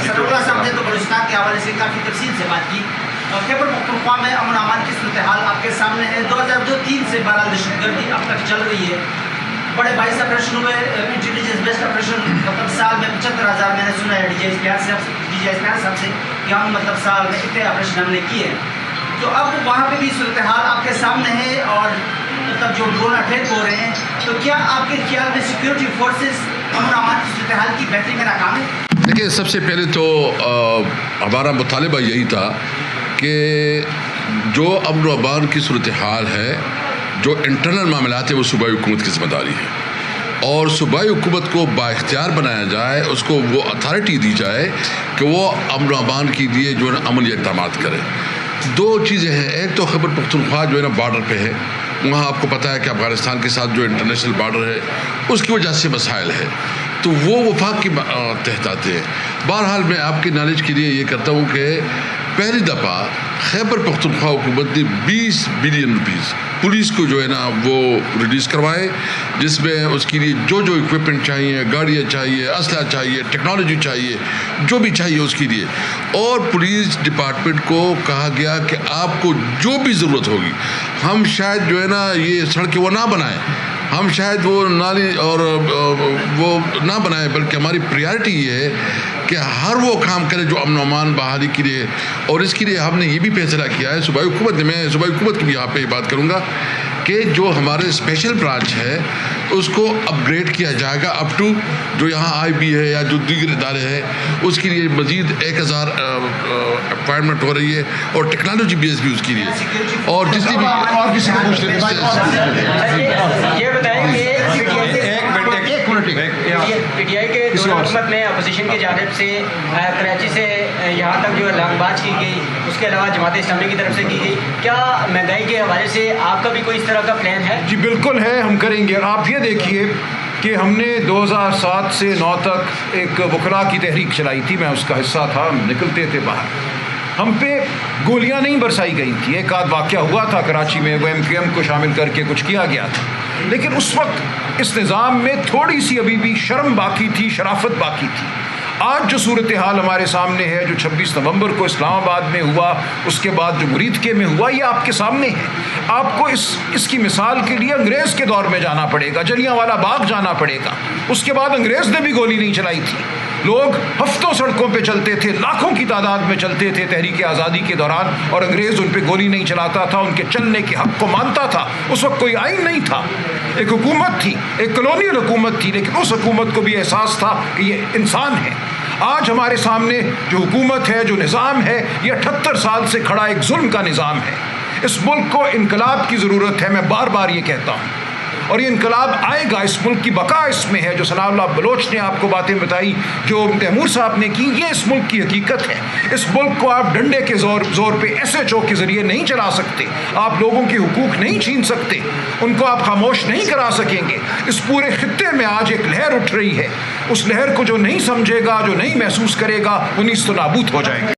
سربراہ صاحب نے تو بلوچستان کے حوالے سے کافی تفصیل سے بات کی. خیبر پختونخوا میں امن و امان کی صورتحال آپ کے سامنے ہے. 2002-3 سے بہرحال دہشت گردی اب تک چل رہی ہے. بڑے 22 آپریشن ہوئے, انٹیلیجنس بیسڈ آپریشن, مطلب سال میں 75,000. میں نے سنا ہے ڈی جی ایس پیار صاحب سے کہ ہم مطلب سال میں اتنے آپریشن ہم نے کیے ہیں. تو اب وہاں پہ بھی صورتحال آپ کے سامنے ہے اور مطلب جو ڈرون اٹیک ہو رہے ہیں, تو کیا آپ کے خیال میں سیکیورٹی فورسز امن و امان کی صورتحال کی بہتری میں ناکام ہے؟ دیکھیے, سب سے پہلے تو ہمارا مطالبہ یہی تھا کہ جو امن و امان کی صورتحال ہے, جو انٹرنل معاملات ہیں, وہ صوبائی حکومت کی ذمہ داری ہے, اور صوبائی حکومت کو بااختیار بنایا جائے, اس کو وہ اتھارٹی دی جائے کہ وہ امن و امان کے لیے جو ہے نا عملی اقدامات کرے. دو چیزیں ہیں. ایک تو خیبر پختونخوا جو ہے نا بارڈر پہ ہے, وہاں آپ کو پتہ ہے کہ افغانستان کے ساتھ جو انٹرنیشنل بارڈر ہے اس کی وجہ سے مسائل ہے, تو وہ وفاق کے تحت آتے ہیں. بہرحال میں آپ کی نالج کے لیے یہ کرتا ہوں کہ پہلی دفعہ خیبر پختونخوا حکومت نے 20 بلین روپیز پولیس کو جو ہے نا وہ ریلیز کروائے, جس میں اس کے لیے جو اکوپمنٹ چاہیے, گاڑیاں چاہیے, اسلحہ چاہیے, ٹیکنالوجی چاہیے, جو بھی چاہیے اس کے لیے. اور پولیس ڈپارٹمنٹ کو کہا گیا کہ آپ کو جو بھی ضرورت ہوگی, ہم شاید جو ہے نا یہ سڑکیں وہ نہ بنائیں, ہم شاید وہ نالی اور وہ نہ بنائیں, بلکہ ہماری پریارٹی یہ ہے کہ ہر وہ کام کرے جو امن و امان بحالی کے لیے. اور اس کے لیے ہم نے یہ بھی فیصلہ کیا ہے صوبائی حکومت نے, میں صوبائی حکومت کی بھی یہاں پہ بات کروں گا کہ جو ہمارے اسپیشل برانچ ہے اس کو اپ گریڈ کیا جائے گا اپ ٹو جو یہاں آئی بی ہے یا جو دیگر ادارے ہیں, اس کے لیے مزید 1000 اپائنٹمنٹ ہو رہی ہے, اور ٹیکنالوجی بیس بھی اس کے لیے. اور جتنی بھی اور کسی کو پوچھ یہ بتائیں کہ پی ٹی آئی کے دور حکومت میں اپوزیشن کی جانب سے کراچی سے یہاں تک جو لانگ مارچ کی گئی, اس کے علاوہ جماعت اسلامی کی طرف سے کی گئی, کیا مہنگائی کے حوالے سے آپ کا بھی کوئی اس طرح کا پلان ہے؟ جی بالکل ہے, ہم کریں گے. آپ یہ دیکھیے کہ ہم نے 2007 سے 9 تک ایک وکلاء کی تحریک چلائی تھی, میں اس کا حصہ تھا. ہم نکلتے تھے باہر, ہم پہ گولیاں نہیں برسائی گئی تھی. ایک آدھ واقعہ ہوا تھا کراچی میں, وہ MQM کو شامل کر کے کچھ کیا گیا تھا, لیکن اس وقت اس نظام میں تھوڑی سی ابھی بھی شرم باقی تھی, شرافت باقی تھی. آج جو صورتحال ہمارے سامنے ہے, جو 26 نومبر کو اسلام آباد میں ہوا, اس کے بعد جو مریدکے میں ہوا, یہ آپ کے سامنے ہے. آپ کو اس کی مثال کے لیے انگریز کے دور میں جانا پڑے گا, جلیانوالہ باغ جانا پڑے گا. اس کے بعد انگریز نے بھی گولی نہیں چلائی تھی. لوگ ہفتوں سڑکوں پہ چلتے تھے, لاکھوں کی تعداد میں چلتے تھے تحریک آزادی کے دوران, اور انگریز ان پہ گولی نہیں چلاتا تھا, ان کے چلنے کے حق کو مانتا تھا. اس وقت کوئی آئین نہیں تھا, ایک حکومت تھی, ایک کالونیل حکومت تھی, لیکن اس حکومت کو بھی احساس تھا کہ یہ انسان ہے. آج ہمارے سامنے جو حکومت ہے, جو نظام ہے, یہ 78 سال سے کھڑا ایک ظلم کا نظام ہے. اس ملک کو انقلاب کی ضرورت ہے, میں بار بار یہ کہتا ہوں, اور یہ انقلاب آئے گا. اس ملک کی بقا اس میں ہے. جو ثناء اللہ بلوچ نے آپ کو باتیں بتائی, جو تیمور صاحب نے کی, یہ اس ملک کی حقیقت ہے. اس ملک کو آپ ڈنڈے کے زور پہ SHO کے ذریعے نہیں چلا سکتے. آپ لوگوں کے حقوق نہیں چھین سکتے, ان کو آپ خاموش نہیں کرا سکیں گے. اس پورے خطے میں آج ایک لہر اٹھ رہی ہے. اس لہر کو جو نہیں سمجھے گا, جو نہیں محسوس کرے گا, وہ نیست و نابود ہو جائے گا.